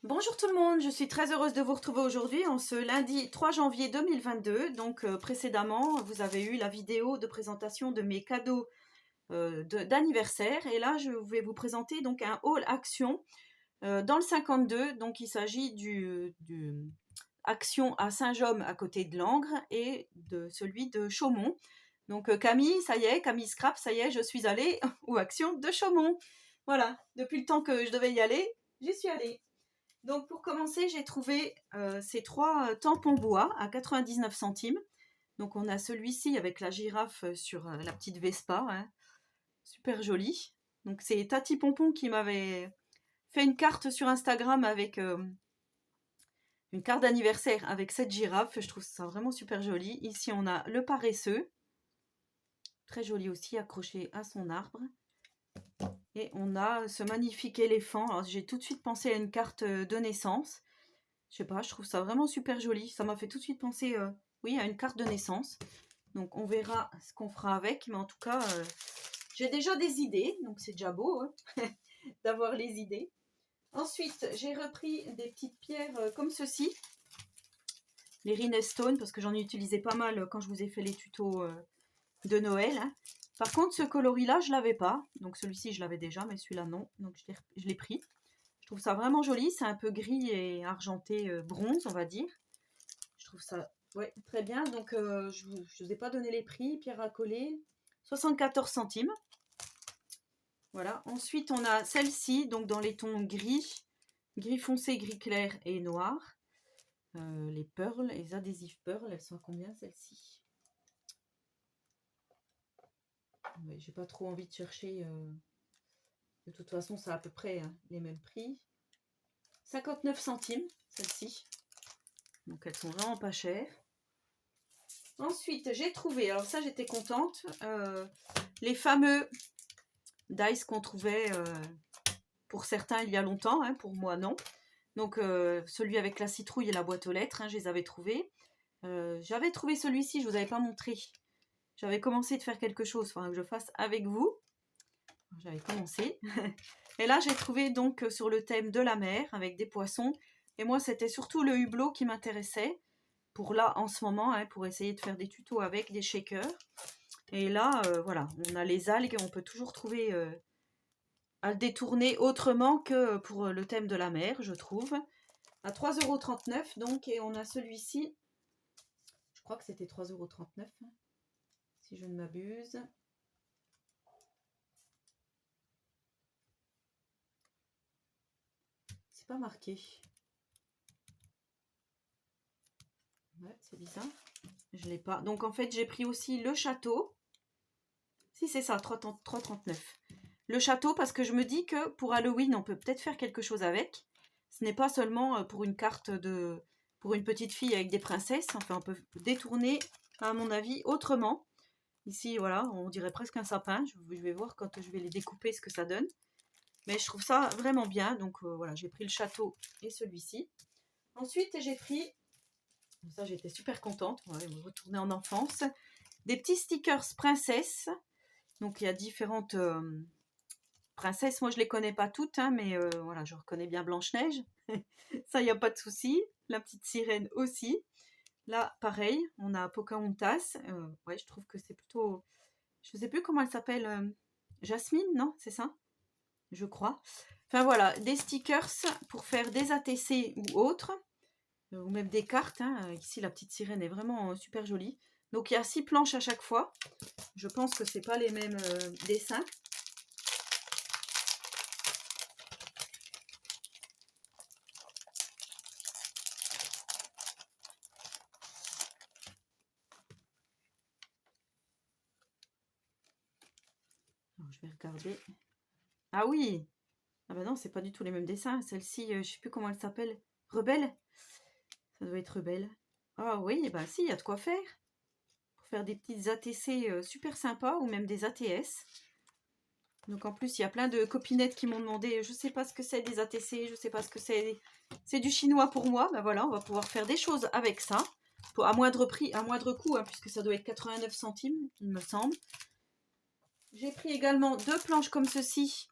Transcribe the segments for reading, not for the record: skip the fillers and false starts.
Bonjour tout le monde, je suis très heureuse de vous retrouver aujourd'hui en ce lundi 3 janvier 2022. Donc précédemment, vous avez eu la vidéo de présentation de mes cadeaux d'anniversaire. Et là, je vais vous présenter donc un haul action dans le 52. Donc il s'agit du action à Saint-Jaume à côté de Langres et de celui de Chaumont. Donc Camille, ça y est, Camille Scrap, ça y est, je suis allée aux actions de Chaumont. Voilà, depuis le temps que je devais y aller, j'y suis allée. Donc pour commencer, j'ai trouvé ces trois tampons bois à 99 centimes. Donc on a celui-ci avec la girafe sur la petite Vespa, hein. Super joli. Donc c'est Tati Pompon qui m'avait fait une carte sur Instagram avec une carte d'anniversaire avec cette girafe. Je trouve ça vraiment super joli. Ici on a le paresseux, très joli aussi, accroché à son arbre. Et on a ce magnifique éléphant. Alors j'ai tout de suite pensé à une carte de naissance. Je sais pas, je trouve ça vraiment super joli. Ça m'a fait tout de suite penser, oui, à une carte de naissance. Donc on verra ce qu'on fera avec. Mais en tout cas, j'ai déjà des idées. Donc c'est déjà beau hein, d'avoir les idées. Ensuite, j'ai repris des petites pierres comme ceci. Les Rhinestone, parce que j'en ai utilisé pas mal quand je vous ai fait les tutos de Noël. Hein. Par contre, ce coloris-là, je l'avais pas. Donc celui-ci, je l'avais déjà, mais celui-là, non. Donc je l'ai pris. Je trouve ça vraiment joli. C'est un peu gris et argenté bronze, on va dire. Je trouve ça ouais, très bien. Donc, je ne vous ai pas donné les prix. Pierre à coller, 74 centimes. Voilà. Ensuite, on a celle-ci, donc dans les tons gris, gris foncé, gris clair et noir. Les pearls, les adhésifs pearls, elles sont à combien celles-ci? Ouais, j'ai pas trop envie de chercher. De toute façon, c'est à peu près hein, les mêmes prix. 59 centimes, celles-ci. Donc, elles sont vraiment pas chères. Ensuite, j'ai trouvé, alors ça j'étais contente, les fameux dice qu'on trouvait pour certains il y a longtemps, hein, pour moi non. Donc celui avec la citrouille et la boîte aux lettres, hein, je les avais trouvés. J'avais trouvé celui-ci, je ne vous avais pas montré. J'avais commencé de faire quelque chose, il faudra que je fasse avec vous. J'avais commencé. Et là j'ai trouvé donc sur le thème de la mer avec des poissons. Et moi c'était surtout le hublot qui m'intéressait. Pour là en ce moment, hein, pour essayer de faire des tutos avec des shakers. Et là, voilà, on a les algues, on peut toujours trouver à le détourner autrement que pour le thème de la mer, je trouve. À 3,39 € donc, et on a celui-ci, je crois que c'était 3,39 €, si je ne m'abuse. C'est pas marqué. Ouais, c'est bizarre. Je l'ai pas. Donc en fait, j'ai pris aussi le château. Si c'est ça, 3,39 €. Le château, parce que je me dis que pour Halloween, on peut peut-être faire quelque chose avec. Ce n'est pas seulement pour une carte pour une petite fille avec des princesses. Enfin, on peut détourner, à mon avis, autrement. Ici, voilà, on dirait presque un sapin. Je vais voir quand je vais les découper ce que ça donne. Mais je trouve ça vraiment bien. Donc voilà, j'ai pris le château et celui-ci. Ensuite, j'ai pris, ça j'étais super contente, on va retourner en enfance, des petits stickers princesses. Donc il y a différentes princesses. Moi, je les connais pas toutes, hein, mais voilà, je reconnais bien Blanche-Neige. Ça, il n'y a pas de souci. La petite sirène aussi. Là, pareil, on a Pocahontas. Ouais, je trouve que c'est plutôt... Je ne sais plus comment elle s'appelle. Jasmine, non? C'est ça? Je crois. Enfin voilà, des stickers pour faire des ATC ou autres. Ou même des cartes. Hein. Ici, la petite sirène est vraiment super jolie. Donc, il y a 6 planches à chaque fois. Je pense que c'est pas les mêmes dessins. Alors, je vais regarder. Ah oui! Ah bah non, c'est pas du tout les mêmes dessins. Celle-ci, je sais plus comment elle s'appelle. Rebelle? Ça doit être Rebelle. Ah oui, bah si, il y a de quoi faire. Pour faire des petites ATC super sympas ou même des ATS. Donc en plus, il y a plein de copinettes qui m'ont demandé, je sais pas ce que c'est des ATC, je sais pas ce que c'est. C'est du chinois pour moi. Ben voilà, on va pouvoir faire des choses avec ça. À moindre prix, à moindre coût, hein, puisque ça doit être 89 centimes, il me semble. J'ai pris également 2 planches comme ceci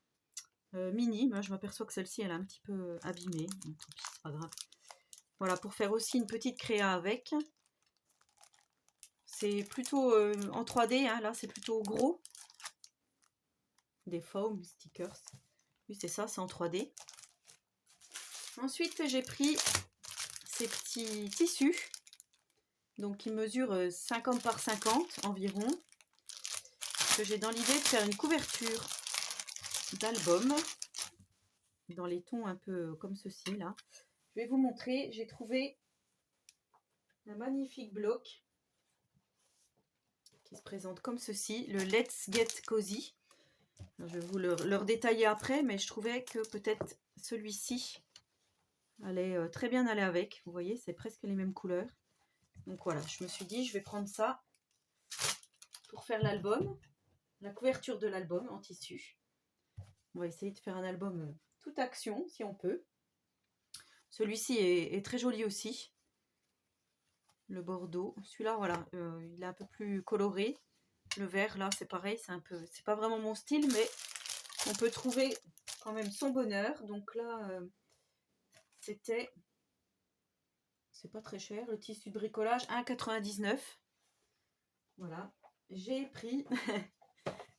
mini. Moi, je m'aperçois que celle-ci, elle est un petit peu abîmée. Donc, tant pis, c'est pas grave. Voilà, pour faire aussi une petite créa avec. C'est plutôt en 3D, hein, là, c'est plutôt gros. Des foam stickers. Oui, c'est ça, c'est en 3D. Ensuite, j'ai pris ces petits tissus. Donc, ils mesurent 50 par 50 environ. Que j'ai dans l'idée de faire une couverture d'album. Dans les tons un peu comme ceci, là. Je vais vous montrer. J'ai trouvé un magnifique bloc qui se présente comme ceci. Le Let's Get Cozy. Je vais vous le redétailler après, mais je trouvais que peut-être celui-ci allait très bien aller avec. Vous voyez, c'est presque les mêmes couleurs. Donc voilà, je me suis dit, je vais prendre ça pour faire l'album, la couverture de l'album en tissu. On va essayer de faire un album toute action, si on peut. Celui-ci est très joli aussi. Le bordeaux. Celui-là, voilà, il est un peu plus coloré. Le vert, là, c'est pareil, c'est pas vraiment mon style, mais on peut trouver quand même son bonheur. Donc là, c'est pas très cher, le tissu de bricolage, 1,99 €. Voilà, j'ai pris,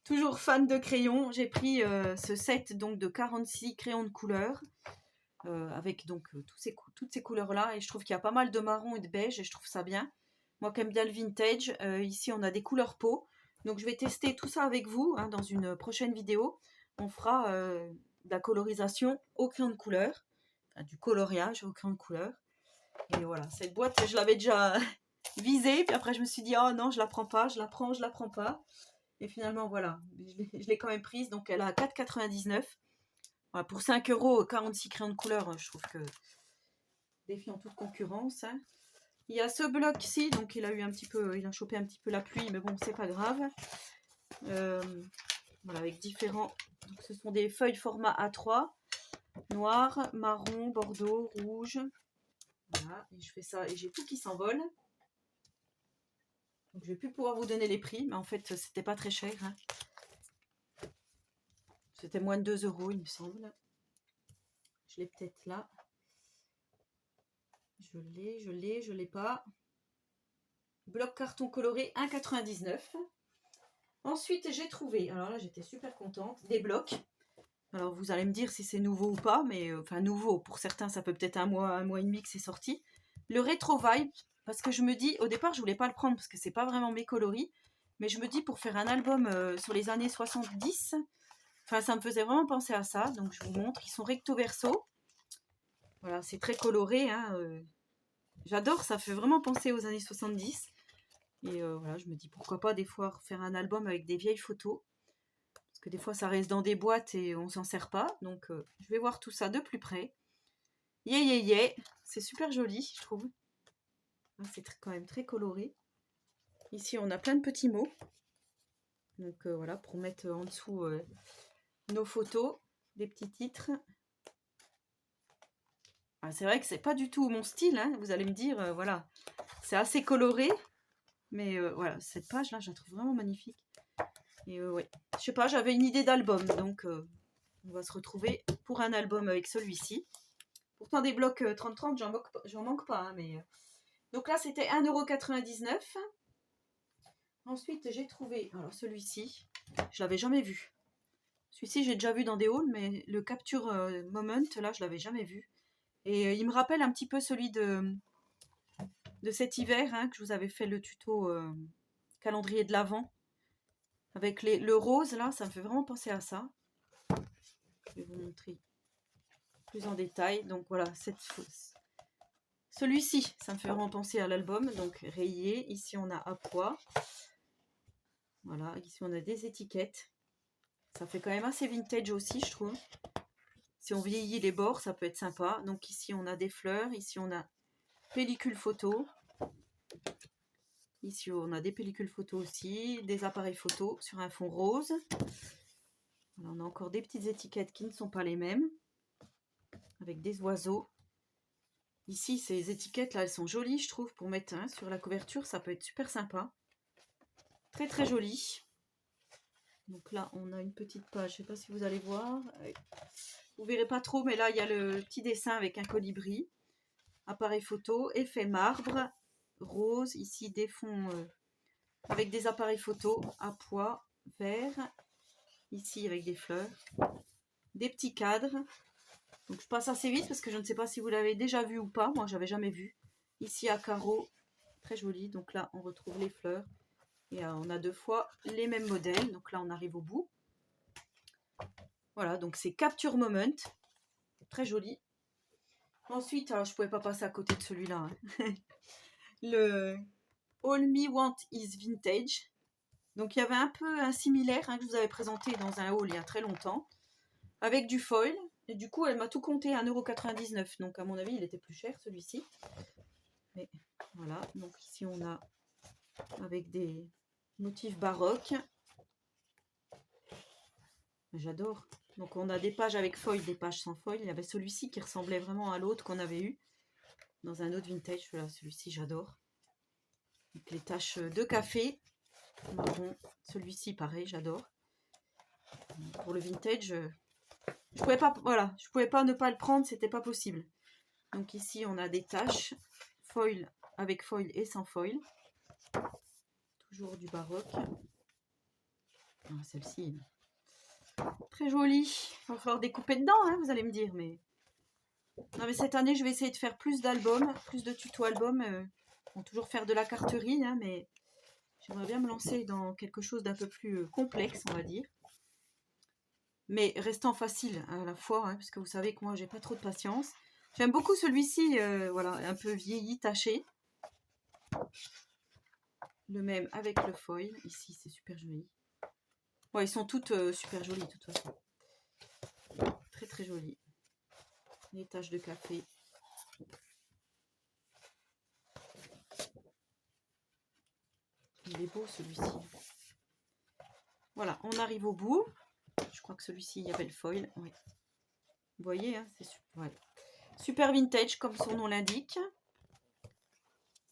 toujours fan de crayons, j'ai pris ce set donc de 46 crayons de couleur, avec donc toutes ces couleurs-là, et je trouve qu'il y a pas mal de marron et de beige, et je trouve ça bien. Moi qui aime bien le vintage, ici on a des couleurs peau, donc je vais tester tout ça avec vous hein, dans une prochaine vidéo. On fera de la colorisation au crayon de couleur, enfin, du coloriage au crayon de couleur. Et voilà, cette boîte, je l'avais déjà visée, puis après je me suis dit, oh non, je la prends pas, je la prends pas. Et finalement, voilà, je l'ai quand même prise, donc elle a 4,99 €. Voilà, pour 5 €, 46 crayons de couleur, je trouve que défiant toute concurrence. Hein. Il y a ce bloc-ci, donc il a chopé un petit peu la pluie, mais bon, c'est pas grave. Voilà, avec différents, donc ce sont des feuilles format A3, noir, marron, bordeaux, rouge. Voilà, et je fais ça, et j'ai tout qui s'envole. Donc, je vais plus pouvoir vous donner les prix, mais en fait, c'était pas très cher. Hein. C'était moins de 2 €, il me semble. Je l'ai peut-être là. Je l'ai pas. Bloc carton coloré, 1,99 €. Ensuite, j'ai trouvé, alors là, j'étais super contente, des blocs. Alors, vous allez me dire si c'est nouveau ou pas, mais enfin, nouveau, pour certains, ça peut peut-être un mois et demi que c'est sorti. Le Retro Vibe, parce que je me dis, au départ, je voulais pas le prendre parce que c'est pas vraiment mes coloris, mais je me dis, pour faire un album sur les années 70, enfin, ça me faisait vraiment penser à ça, donc je vous montre. Ils sont recto verso. Voilà, c'est très coloré. Hein, j'adore, ça fait vraiment penser aux années 70. Et voilà, je me dis pourquoi pas des fois faire un album avec des vieilles photos. Parce que des fois ça reste dans des boîtes et on s'en sert pas. Donc je vais voir tout ça de plus près. Yeah. C'est super joli, je trouve. C'est quand même très coloré. Ici on a plein de petits mots. Donc voilà, pour mettre en dessous nos photos, des petits titres. Ah, c'est vrai que c'est pas du tout mon style, hein, vous allez me dire, voilà, c'est assez coloré, mais voilà, cette page-là, je la trouve vraiment magnifique. Et ouais, je sais pas, j'avais une idée d'album, donc on va se retrouver pour un album avec celui-ci. Pourtant, des blocs 30-30, j'en manque pas, hein, mais... Donc là, c'était 1,99 €. Ensuite, j'ai trouvé, alors celui-ci, je l'avais jamais vu. Celui-ci, j'ai déjà vu dans des hauls, mais le Capture Moment, là, je l'avais jamais vu. Et il me rappelle un petit peu celui de cet hiver, hein, que je vous avais fait le tuto calendrier de l'Avent. Avec le rose, là, ça me fait vraiment penser à ça. Je vais vous montrer plus en détail. Donc voilà, celui-ci, ça me fait vraiment penser à l'album. Donc rayé, ici on a à poids. Voilà, ici on a des étiquettes. Ça fait quand même assez vintage aussi, je trouve. Si on vieillit les bords, ça peut être sympa. Donc ici on a des fleurs, ici on a pellicule photo. Ici on a des pellicules photo aussi, des appareils photo sur un fond rose. Voilà, on a encore des petites étiquettes qui ne sont pas les mêmes, avec des oiseaux. Ici, ces étiquettes là, elles sont jolies, je trouve, pour mettre sur la couverture, ça peut être super sympa. Très très joli. Donc là, on a une petite page, je ne sais pas si vous allez voir. Vous verrez pas trop, mais là, il y a le petit dessin avec un colibri. Appareil photo, effet marbre, rose. Ici, des fonds avec des appareils photo à pois, vert. Ici, avec des fleurs. Des petits cadres. Donc, je passe assez vite parce que je ne sais pas si vous l'avez déjà vu ou pas. Moi, j'avais jamais vu. Ici, à carreaux, très joli. Donc là, on retrouve les fleurs. Et on a 2 fois les mêmes modèles. Donc là, on arrive au bout. Voilà, donc c'est Capture Moment. Très joli. Ensuite, je ne pouvais pas passer à côté de celui-là. Hein. Le All Me Want Is Vintage. Donc il y avait un peu un similaire que je vous avais présenté dans un haul il y a très longtemps. Avec du foil. Et du coup, elle m'a tout compté à 1,99 €. Donc à mon avis, il était plus cher celui-ci. Mais voilà, donc ici on a avec des motifs baroques. J'adore. Donc on a des pages avec foil, des pages sans foil. Il y avait celui-ci qui ressemblait vraiment à l'autre qu'on avait eu dans un autre vintage. Voilà, celui-ci j'adore. Donc les taches de café marron. Celui-ci pareil, j'adore. Pour le vintage, je pouvais pas, voilà, je pouvais pas ne pas le prendre, c'était pas possible. Donc ici on a des taches foil avec foil et sans foil. Toujours du baroque. Ah, celle-ci, très jolie. Il va falloir découper dedans, hein, vous allez me dire, mais non, mais cette année je vais essayer de faire plus d'albums, plus de tutos albums. Bon, toujours faire de la carterie, hein, mais j'aimerais bien me lancer dans quelque chose d'un peu plus complexe, on va dire. Mais restant facile à la fois, hein, parce que vous savez que moi j'ai pas trop de patience. J'aime beaucoup celui-ci, voilà, un peu vieilli, taché. Le même avec le foil. Ici, c'est super joli. Ouais, ils sont toutes super jolies de toute façon. Très très jolies. Les taches de café. Il est beau celui-ci. Voilà, on arrive au bout. Je crois que celui-ci, il y avait le foil. Oui. Vous voyez, hein, c'est super, ouais. Super vintage comme son nom l'indique.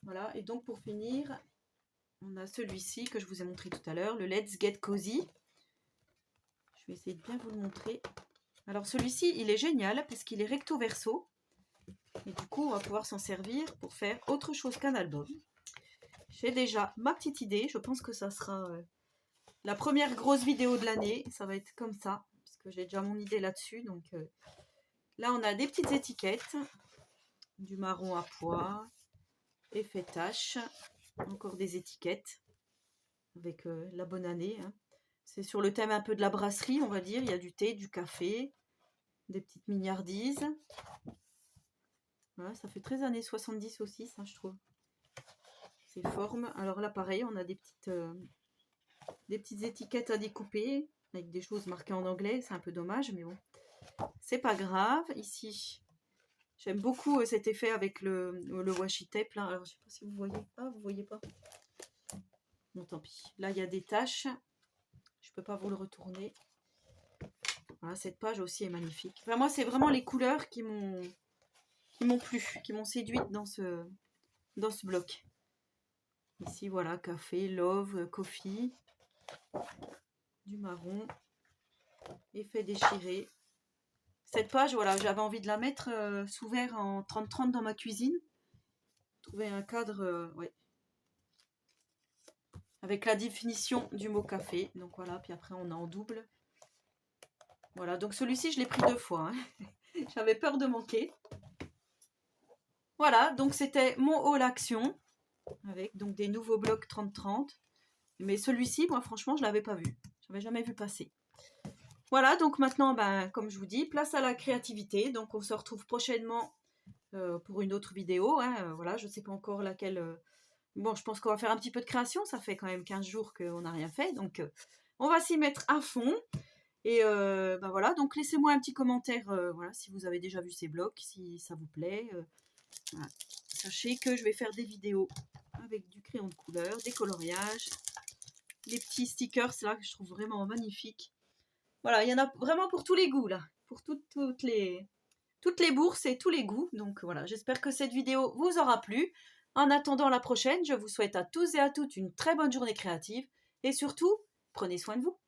Voilà, et donc pour finir, on a celui-ci que je vous ai montré tout à l'heure, le Let's Get Cozy. Je vais essayer de bien vous le montrer. Alors celui-ci, il est génial parce qu'il est recto verso. Et du coup, on va pouvoir s'en servir pour faire autre chose qu'un album. J'ai déjà ma petite idée. Je pense que ça sera la première grosse vidéo de l'année. Ça va être comme ça, puisque j'ai déjà mon idée là-dessus. Donc là, on a des petites étiquettes. Du marron à pois, effet tache. Encore des étiquettes avec la bonne année. Hein. C'est sur le thème un peu de la brasserie, on va dire. Il y a du thé, du café, des petites mignardises. Voilà, ça fait très années 70 aussi, ça, je trouve. Ces formes. Alors là, pareil, on a des petites étiquettes à découper avec des choses marquées en anglais. C'est un peu dommage, mais bon, c'est pas grave. Ici, j'aime beaucoup cet effet avec le washi tape. Là. Alors, je sais pas si vous voyez. Ah, vous voyez pas. Bon, tant pis. Là, il y a des taches. Je peux pas vous le retourner. Voilà, cette page aussi est magnifique. Enfin, moi, c'est vraiment les couleurs qui m'ont plu, qui m'ont séduite dans ce bloc. Ici, voilà, café, love, coffee, du marron, effet déchiré. Cette page, voilà, j'avais envie de la mettre sous verre en 30-30 dans ma cuisine. Trouver un cadre, ouais, avec la définition du mot café. Donc voilà, puis après on a en double. Voilà, donc celui-ci, je l'ai pris 2 fois. Hein. J'avais peur de manquer. Voilà, donc c'était mon haul action avec donc des nouveaux blocs 30-30. Mais celui-ci, moi franchement, je ne l'avais pas vu. Je n'avais jamais vu passer. Voilà, donc maintenant, ben, comme je vous dis, place à la créativité. Donc on se retrouve prochainement pour une autre vidéo. Hein. Voilà, je ne sais pas encore laquelle. Bon, je pense qu'on va faire un petit peu de création. Ça fait quand même 15 jours qu'on n'a rien fait. Donc on va s'y mettre à fond. Et ben voilà, donc laissez-moi un petit commentaire voilà, si vous avez déjà vu ces blocs, si ça vous plaît. Voilà. Sachez que je vais faire des vidéos avec du crayon de couleur, des coloriages, les petits stickers là que je trouve vraiment magnifiques. Voilà, il y en a vraiment pour tous les goûts là, pour toutes les bourses et tous les goûts. Donc voilà, j'espère que cette vidéo vous aura plu. En attendant la prochaine, je vous souhaite à tous et à toutes une très bonne journée créative et surtout, prenez soin de vous.